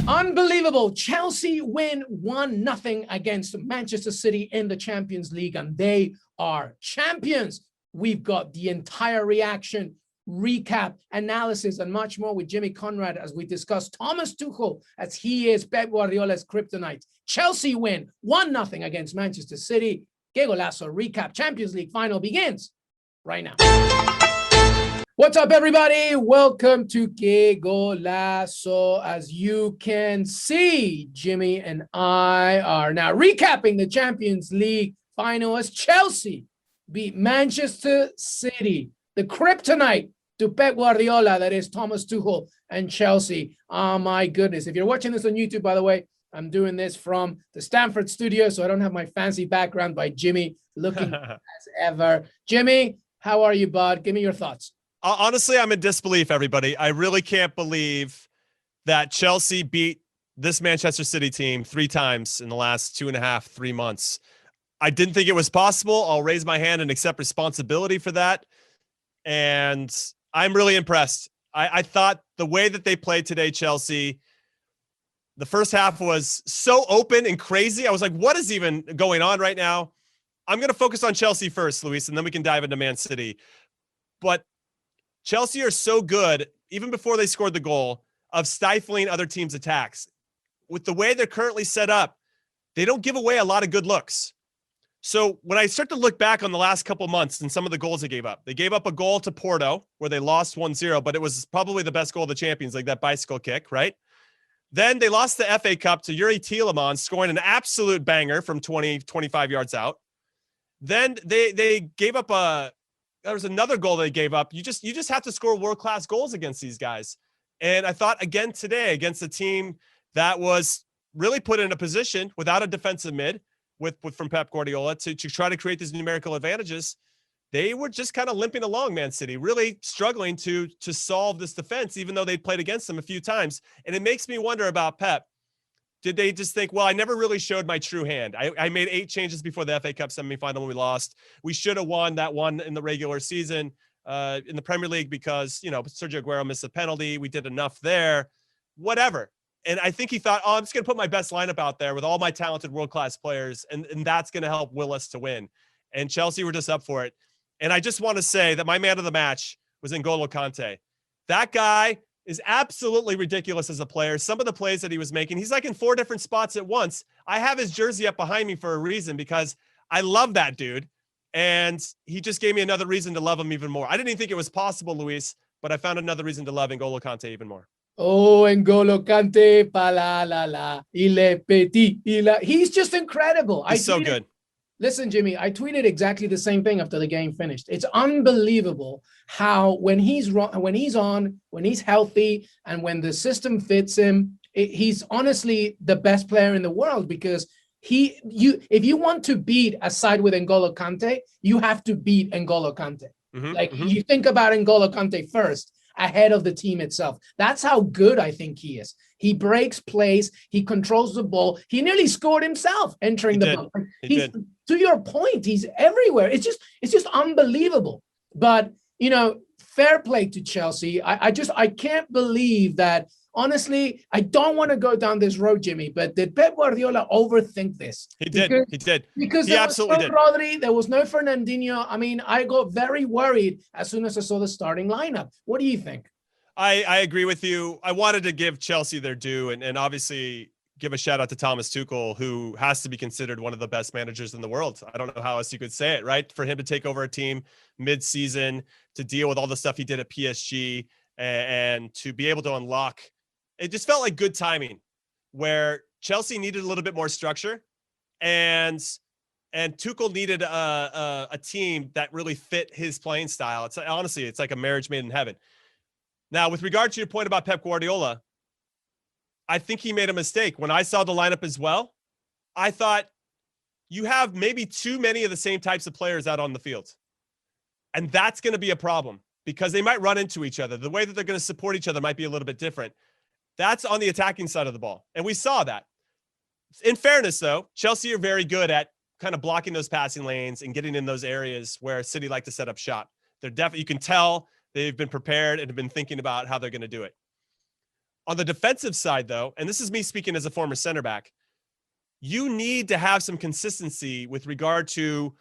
Unbelievable. Chelsea win 1-0 against Manchester City in the Champions League, and they are champions. We've got the entire reaction, recap, analysis, and much more with Jimmy Conrad as we discuss Thomas Tuchel as he is Pep Guardiola's Kryptonite. Chelsea win 1-0 against Manchester City. Qué Golazo recap. Champions League final begins right now. What's up, everybody? Welcome to Qué Golazo. As you can see, Jimmy and I are now recapping the Champions League final as Chelsea beat Manchester City. The Kryptonite to Pep Guardiola, that is Thomas Tuchel and Chelsea. Oh, my goodness. If you're watching this on YouTube, by the way, I'm doing this from the Stanford studio, so I don't have my fancy background by Jimmy looking as ever. Jimmy, how are you, bud? Give me your thoughts. Honestly, I'm in disbelief, everybody. I really can't believe that Chelsea beat this Manchester City team 3 times in the last 2.5, 3 months. I didn't think it was possible. I'll raise my hand and accept responsibility for that. And I'm really impressed. I thought the way that they played today, Chelsea, the first half was so open and crazy. I was like, what is even going on right now? I'm going to focus on Chelsea first, Luis, and then we can dive into Man City. But Chelsea are so good, even before they scored the goal, of stifling other teams' attacks. With the way they're currently set up, they don't give away a lot of good looks. So when I start to look back on the last couple months and some of the goals they gave up a goal to Porto where they lost 1-0, but it was probably the best goal of the Champions League, that bicycle kick, right? Then they lost the FA Cup to Yuri Tielemans, scoring an absolute banger from 20, 25 yards out. Then they gave up there was another goal they gave up. You just have to score world-class goals against these guys. And I thought again today against a team that was really put in a position without a defensive mid from Pep Guardiola to try to create these numerical advantages. They were just kind of limping along, Man City, really struggling to solve this defense, even though they'd played against them a few times. And it makes me wonder about Pep. Did they just think, well, I never really showed my true hand. I made 8 changes before the FA Cup semifinal when we lost. We should have won that one in the regular season in the Premier League because, Sergio Aguero missed a penalty. We did enough there, whatever. And I think he thought, I'm just going to put my best lineup out there with all my talented world-class players, and that's going to help will us to win. And Chelsea were just up for it. And I just want to say that my man of the match was N'Golo Kante. That guy is absolutely ridiculous as a player. Some of the plays that he was making, he's like in 4 different spots at once. I have his jersey up behind me for a reason because I love that dude. And he just gave me another reason to love him even more. I didn't even think it was possible, Luis, but I found another reason to love N'Golo Kante even more. Oh, N'Golo Kante, pa la la la, il est petit, he's just incredible. He's so good. Listen, Jimmy, I tweeted exactly the same thing after the game finished. It's unbelievable how when he's healthy, and when the system fits him, he's honestly the best player in the world because if you want to beat a side with N'Golo Kante, you have to beat N'Golo Kante. You think about N'Golo Kante first ahead of the team itself. That's how good I think he is. He breaks plays. He controls the ball. He nearly scored himself entering the box. To your point, he's everywhere. It's just unbelievable. But, fair play to Chelsea. I can't believe that. Honestly, I don't want to go down this road, Jimmy, but did Pep Guardiola overthink this? He did. Because there was no Rodri, there was no Fernandinho. I mean, I got very worried as soon as I saw the starting lineup. What do you think? I agree with you. I wanted to give Chelsea their due and obviously give a shout out to Thomas Tuchel, who has to be considered one of the best managers in the world. I don't know how else you could say it, right? For him to take over a team mid-season, to deal with all the stuff he did at PSG and to be able to unlock. It just felt like good timing where Chelsea needed a little bit more structure and Tuchel needed a team that really fit his playing style. It's like a marriage made in heaven. Now, with regard to your point about Pep Guardiola, I think he made a mistake. When I saw the lineup as well, I thought you have maybe too many of the same types of players out on the field. And that's going to be a problem because they might run into each other. The way that they're going to support each other might be a little bit different. That's on the attacking side of the ball. And we saw that. In fairness, though, Chelsea are very good at kind of blocking those passing lanes and getting in those areas where City like to set up shop. They're definitely, you can tell they've been prepared and have been thinking about how they're going to do it. On the defensive side, though, and this is me speaking as a former center back, you need to have some consistency with regard to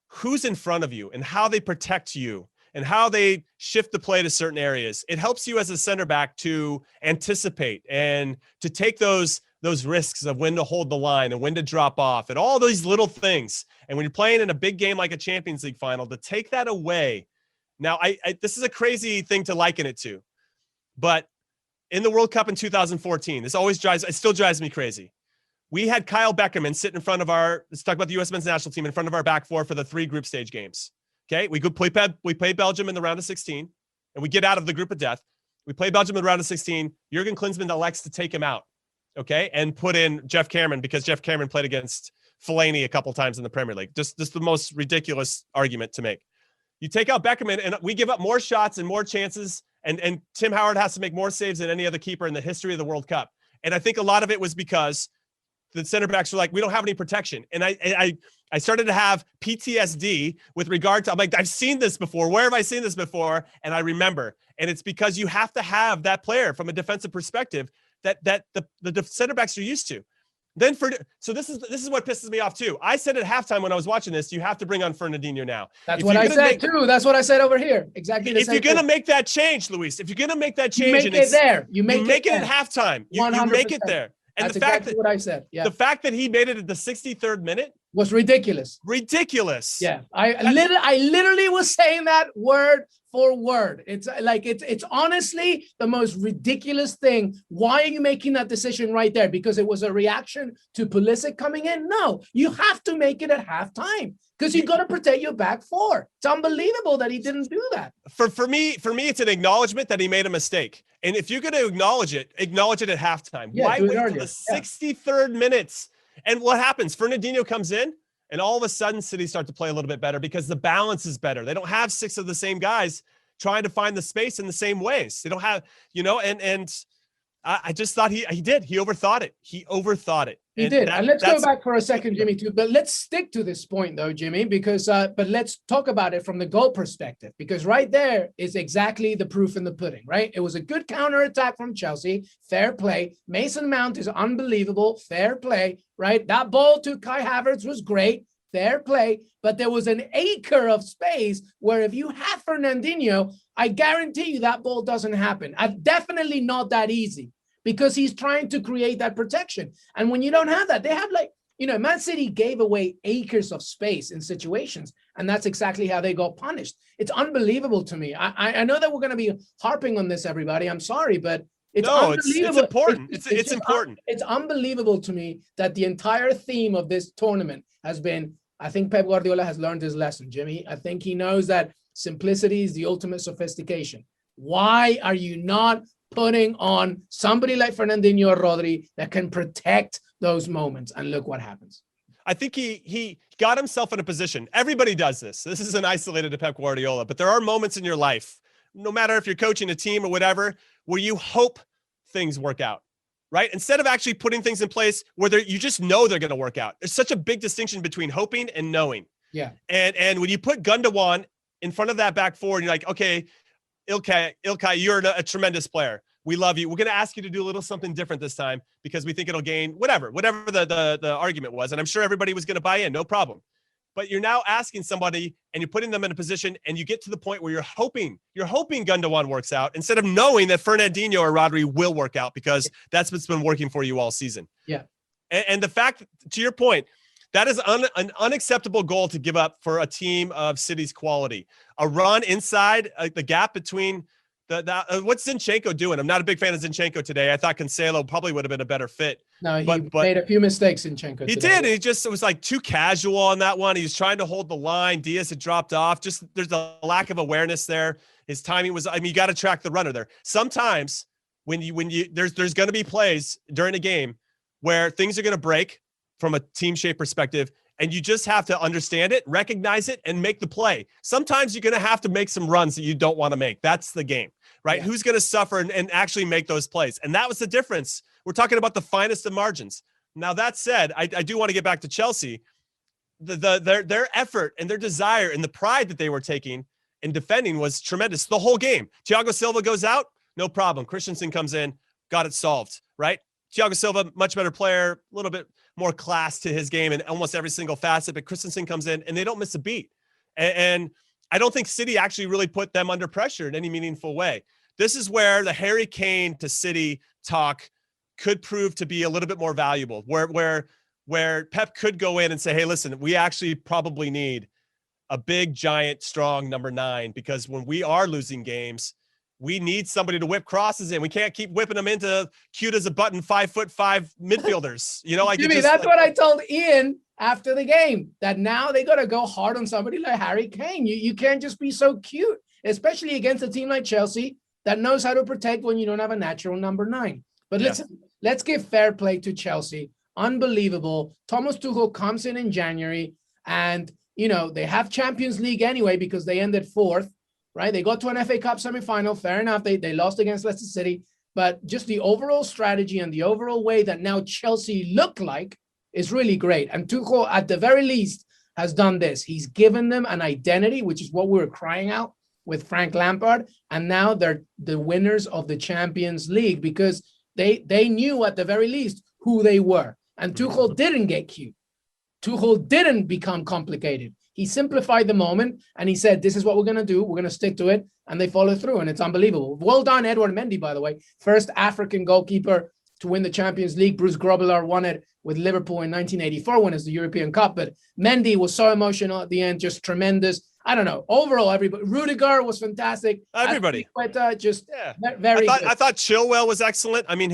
who's in front of you and how they protect you and how they shift the play to certain areas. It helps you as a center back to anticipate and to take those risks of when to hold the line and when to drop off and all these little things. And when you're playing in a big game like a Champions League final, to take that away. Now, this is a crazy thing to liken it to, but in the World Cup in 2014, it still drives me crazy. We had Kyle Beckerman sit in front of let's talk about the U.S. men's national team, in front of our back four for the 3 group stage games. Okay, we play Belgium in the round of 16, and we get out of the group of death. We play Belgium in the round of 16. Jurgen Klinsmann elects to take him out, okay, and put in Jeff Cameron because Jeff Cameron played against Fellaini a couple times in the Premier League. Just the most ridiculous argument to make. You take out Beckerman, and we give up more shots and more chances, and Tim Howard has to make more saves than any other keeper in the history of the World Cup. And I think a lot of it was because the center backs were like, we don't have any protection. And I started to have PTSD with regard to, I'm like, I've seen this before. Where have I seen this before? And I remember. And it's because you have to have that player from a defensive perspective that the center backs are used to. So this is what pisses me off too. I said at halftime when I was watching this, you have to bring on Fernandinho now. That's what I said too. That's what I said over here. Exactly. If you're going to make that change, Luis, if you're going to make that change, you make it there. You make it at halftime. You make it there. And that's exactly what I said. Yeah. The fact that he made it at the 63rd minute was ridiculous. Ridiculous. Yeah. I literally was saying that word for word. It's like, it's honestly the most ridiculous thing. Why are you making that decision right there? Because it was a reaction to Pulisic coming in? No, you have to make it at halftime because you got to protect your back four. It's unbelievable that he didn't do that. For me, it's an acknowledgement that he made a mistake. And if you're going to acknowledge it at halftime. Yeah, why wait till the 63rd minutes? And what happens? Fernandinho comes in, and all of a sudden, City start to play a little bit better because the balance is better. They don't have 6 of the same guys trying to find the space in the same ways. They don't have, and I just thought he did. He overthought it. He did. And let's go back for a second, Jimmy, too. But let's stick to this point, though, Jimmy, because but let's talk about it from the goal perspective, because right there is exactly the proof in the pudding, right? It was a good counterattack from Chelsea. Fair play. Mason Mount is unbelievable. Fair play, right? That ball to Kai Havertz was great. Fair play. But there was an acre of space where if you have Fernandinho, I guarantee you that ball doesn't happen. Definitely not that easy, because he's trying to create that protection. And when you don't have that, they have Man City gave away acres of space in situations, and that's exactly how they got punished. It's unbelievable to me. I know that we're going to be harping on this, everybody. I'm sorry, but it's unbelievable. It's important. It's important. It's unbelievable to me that the entire theme of this tournament has been, I think Pep Guardiola has learned his lesson, Jimmy. I think he knows that simplicity is the ultimate sophistication. Why are you not putting on somebody like Fernandinho or Rodri that can protect those moments? And look what happens. I think he got himself in a position. Everybody does this. This isn't isolated to Pep Guardiola, but there are moments in your life, no matter if you're coaching a team or whatever, where you hope things work out, right? Instead of actually putting things in place where you just know they're going to work out. There's such a big distinction between hoping and knowing. Yeah. And when you put Gundogan in front of that back four and you're like, okay, Ilkay, you're a tremendous player. We love you. We're going to ask you to do a little something different this time because we think it'll gain whatever the argument was. And I'm sure everybody was going to buy in, no problem. But you're now asking somebody and you're putting them in a position and you get to the point where you're hoping Gundogan works out instead of knowing that Fernandinho or Rodri will work out because that's what's been working for you all season. Yeah. And the fact, to your point, that is an unacceptable goal to give up for a team of City's quality. A run inside the gap between what's Zinchenko doing? I'm not a big fan of Zinchenko today. I thought Cancelo probably would have been a better fit. No, he made a few mistakes, Zinchenko. He did. It was like too casual on that one. He was trying to hold the line. Diaz had dropped off. Just there's a lack of awareness there. His timing was. You got to track the runner there. Sometimes when there's going to be plays during a game where things are going to break from a team shape perspective. And you just have to understand it, recognize it, and make the play. Sometimes you're going to have to make some runs that you don't want to make. That's the game, right? Yeah. Who's going to suffer and actually make those plays? And that was the difference. We're talking about the finest of margins. Now, that said, I do want to get back to Chelsea. Their effort and their desire and the pride that they were taking in defending was tremendous the whole game. Thiago Silva goes out, no problem. Christensen comes in. got it solved, right? Thiago Silva, much better player, a little bit more class to his game in almost every single facet, but Christensen comes in and they don't miss a beat. And I don't think City actually really put them under pressure in any meaningful way. This is where the Harry Kane to City talk could prove to be a little bit more valuable, where Pep could go in and say, hey, listen, we actually probably need a big, giant, strong number 9, because when we are losing games, we need somebody to whip crosses in. We can't keep whipping them into cute as a button 5'5" midfielders. You know, like Jimmy, that's what I told Ian after the game, that now they got to go hard on somebody like Harry Kane. You can't just be so cute, especially against a team like Chelsea that knows how to protect when you don't have a natural number 9. But listen, let's give fair play to Chelsea. Unbelievable. Thomas Tuchel comes in January, and you know they have Champions League anyway because they ended 4th, right? They got to an FA Cup semifinal. Fair enough. They lost against Leicester City, but just the overall strategy and the overall way that now Chelsea look like is really great. And Tuchel, at the very least, has done this. He's given them an identity, which is what we were crying out with Frank Lampard, and now they're the winners of the Champions League because they knew at the very least who they were. And Tuchel didn't get cute. Tuchel didn't become complicated. He simplified the moment and he said, this is what we're going to do. We're going to stick to it. And they followed through. And it's unbelievable. Well done, Edouard Mendy, by the way. First African goalkeeper to win the Champions League. Bruce Grobbelaar won it with Liverpool in 1984 when it's the European Cup. But Mendy was so emotional at the end, just tremendous. I don't know. Overall, everybody. Rudiger was fantastic. Everybody. Very good. I thought Chilwell was excellent. I mean,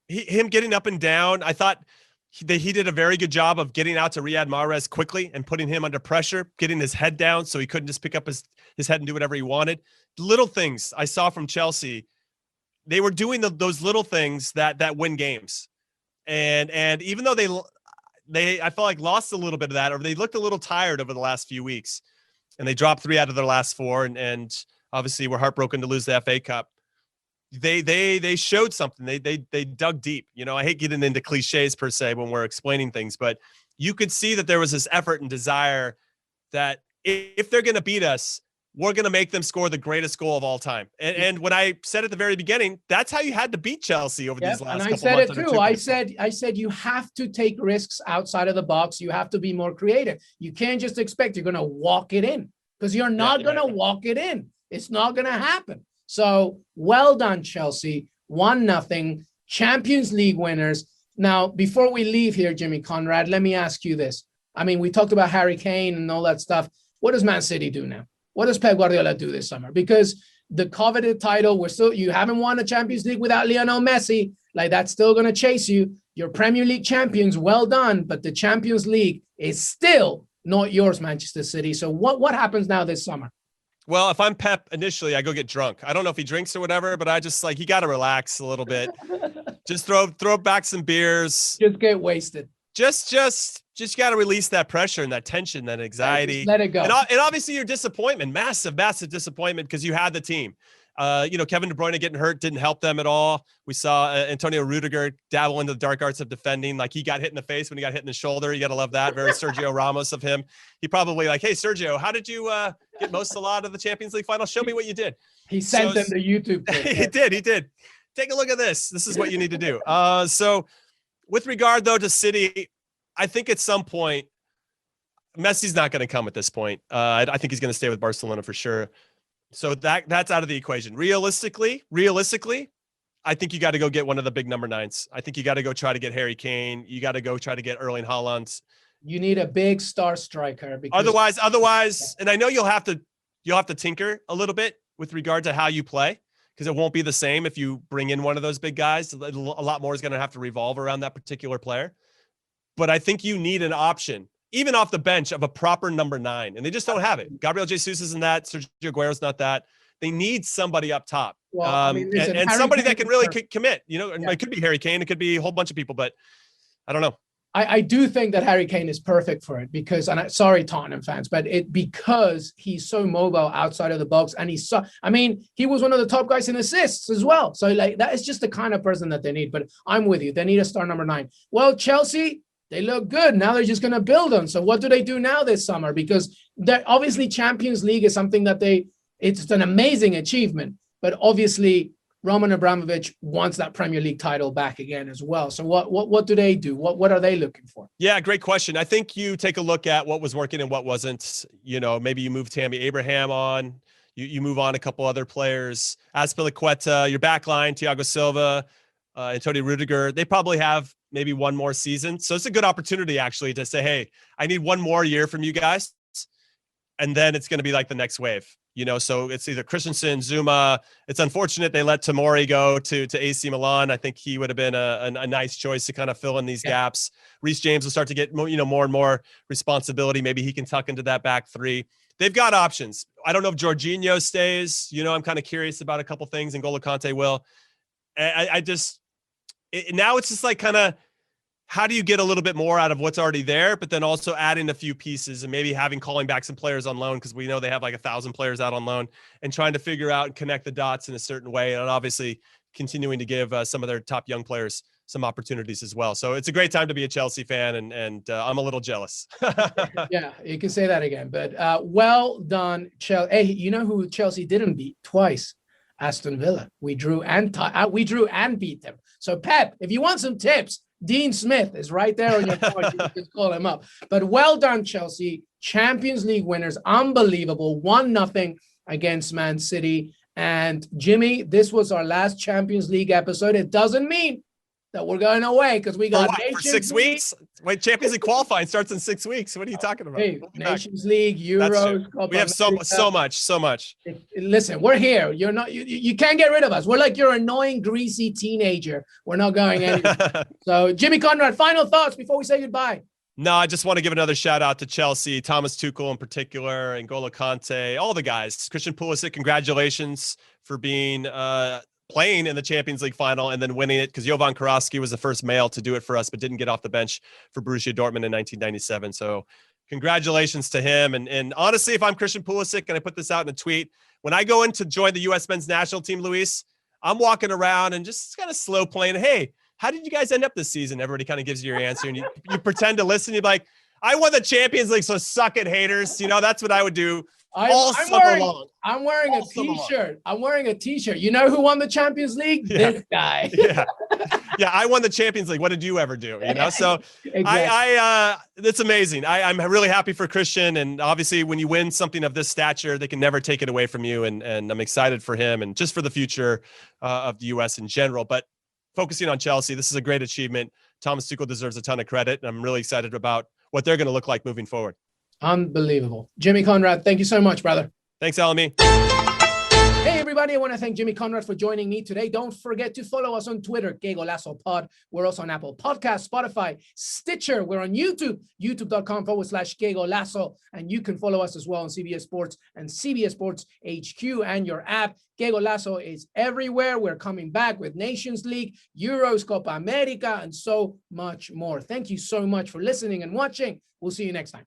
him getting up and down, I thought he did a very good job of getting out to Riyad Mahrez quickly and putting him under pressure, getting his head down so he couldn't just pick up his head and do whatever he wanted. Little things I saw from Chelsea, they were doing those little things that win games. And even though they I felt like lost a little bit of that, or they looked a little tired over the last few weeks, and they dropped 3 out of their last 4, and obviously we're heartbroken to lose the FA Cup. They showed something. They dug deep. You know, I hate getting into cliches per se when we're explaining things, but you could see that there was this effort and desire that if they're going to beat us, we're going to make them score the greatest goal of all time. And when I said at the very beginning, that's how you had to beat Chelsea over these last couple months. And I said it too. I said you have to take risks outside of the box. You have to be more creative. You can't just expect you're going to walk it in, because you're not going to walk it in. It's not going to happen. So well done, Chelsea. 1-0, Champions League winners. Now, before we leave here, Jimmy Conrad, let me ask you this. I mean, we talked about Harry Kane and all that stuff. What does Man City do now? What does Pep Guardiola do this summer? Because the coveted title, you haven't won a Champions League without Lionel Messi. Like, that's still going to chase you. You're Premier League champions. Well done. But the Champions League is still not yours, Manchester City. So what happens now this summer? Well, if I'm Pep, initially I go get drunk. I don't know if he drinks or whatever, but I just you got to relax a little bit. Just throw back some beers. Just get wasted. Just got to release that pressure and that tension, that anxiety. Just let it go. And obviously your disappointment, massive disappointment, because you had the team. Kevin De Bruyne getting hurt didn't help them at all. We saw Antonio Rudiger dabble into the dark arts of defending. Like, he got hit in the face when he got hit in the shoulder. You got to love that. Very Sergio Ramos of him. He probably hey, Sergio, how did you get most a lot of the Champions League final? Show me what you did. He sent them the YouTube clip. He did. Take a look at this. This is what you need to do. So with regard, though, to City, I think at some point, Messi's not going to come at this point. I think he's going to stay with Barcelona for sure. So that's out of the equation. Realistically, I think you got to go get one of the big number 9s. I think you got to go try to get Harry Kane. You got to go try to get Erling Haaland. You need a big star striker. Because otherwise, and I know you'll have to tinker a little bit with regard to how you play, because it won't be the same if you bring in one of those big guys. A lot more is going to have to revolve around that particular player. But I think you need an option, even off the bench, of a proper number 9. And they just don't have it. Gabriel Jesus isn't that. Sergio Aguero's not that. They need somebody up top. Well, listen, and somebody that can really commit. It could be Harry Kane. It could be a whole bunch of people, but I don't know. I do think that Harry Kane is perfect for it because, and sorry, Tottenham fans, but because he's so mobile outside of the box, and he was one of the top guys in assists as well. So that is just the kind of person that they need. But I'm with you. They need a star number 9. Well, Chelsea, they look good. Now they're just going to build on. So what do they do now this summer? Because obviously Champions League is something that it's an amazing achievement, but obviously Roman Abramovich wants that Premier League title back again as well. So what do they do? What are they looking for? Yeah, great question. I think you take a look at what was working and what wasn't. Maybe you move Tammy Abraham on. You move on a couple other players. Azpilicueta, your back line, Thiago Silva, Antonio Rudiger. They probably have maybe one more season. So it's a good opportunity actually to say, hey, I need one more year from you guys. And then it's going to be like the next wave. So it's either Christensen, Zuma. It's unfortunate they let Tomori go to AC Milan. I think he would have been a nice choice to kind of fill in these gaps. Reece James will start to get more and more responsibility. Maybe he can tuck into that back three. They've got options. I don't know if Jorginho stays. I'm kind of curious about a couple things, and N'Golo Kante will. Now it's just like kind of, how do you get a little bit more out of what's already there, but then also adding a few pieces and maybe calling back some players on loan, because we know they have like 1,000 players out on loan, and trying to figure out and connect the dots in a certain way, and obviously continuing to give some of their top young players some opportunities as well. So it's a great time to be a Chelsea fan, and I'm a little jealous. Yeah, you can say that again. But well done, Chelsea. Hey, you know who Chelsea didn't beat twice? Aston Villa. We drew and beat them. So Pep, if you want some tips, Dean Smith is right there on your phone. You can just call him up. But well done, Chelsea. Champions League winners. Unbelievable. 1-0 against Man City. And Jimmy, this was our last Champions League episode. It doesn't mean that we're going away, because we got for 6 weeks. Wait, Champions League qualifying starts in 6 weeks. What are you talking about? Hey, Nations League, Euros, we have so much. Listen, we're here. You're not. You can't get rid of us. We're like your annoying, greasy teenager. We're not going anywhere. So, Jimmy Conrad, final thoughts before we say goodbye. No, I just want to give another shout out to Chelsea, Thomas Tuchel in particular, and N'Golo Kante, all the guys. Christian Pulisic, congratulations for being playing in the Champions League final and then winning it, because Jovan Karowski was the first male to do it for us, but didn't get off the bench for Borussia Dortmund in 1997. So congratulations to him. And honestly, if I'm Christian Pulisic, and I put this out in a tweet, when I go in to join the U.S. men's national team, Luis, I'm walking around and just kind of slow playing. Hey, how did you guys end up this season? Everybody kind of gives you your answer, and you pretend to listen. You're like, I won the Champions League, so suck it, haters. That's what I would do. I'm wearing a t-shirt. I'm wearing a t-shirt. You know who won the Champions League? Yeah. This guy. Yeah, I won the Champions League. What did you ever do? So Exactly. It's amazing. I'm really happy for Christian, and obviously when you win something of this stature, they can never take it away from you, and I'm excited for him and just for the future of the US in general. But focusing on Chelsea, this is a great achievement. Thomas Tuchel deserves a ton of credit, and I'm really excited about what they're going to look like moving forward. Unbelievable. Jimmy Conrad, thank you so much, brother. Thanks, Alami. Hey, everybody. I want to thank Jimmy Conrad for joining me today. Don't forget to follow us on Twitter, Qué Golazo Pod. We're also on Apple Podcasts, Spotify, Stitcher. We're on YouTube, youtube.com/Qué Golazo. And you can follow us as well on CBS Sports and CBS Sports HQ and your app. Qué Golazo is everywhere. We're coming back with Nations League, Euros, Copa America, and so much more. Thank you so much for listening and watching. We'll see you next time.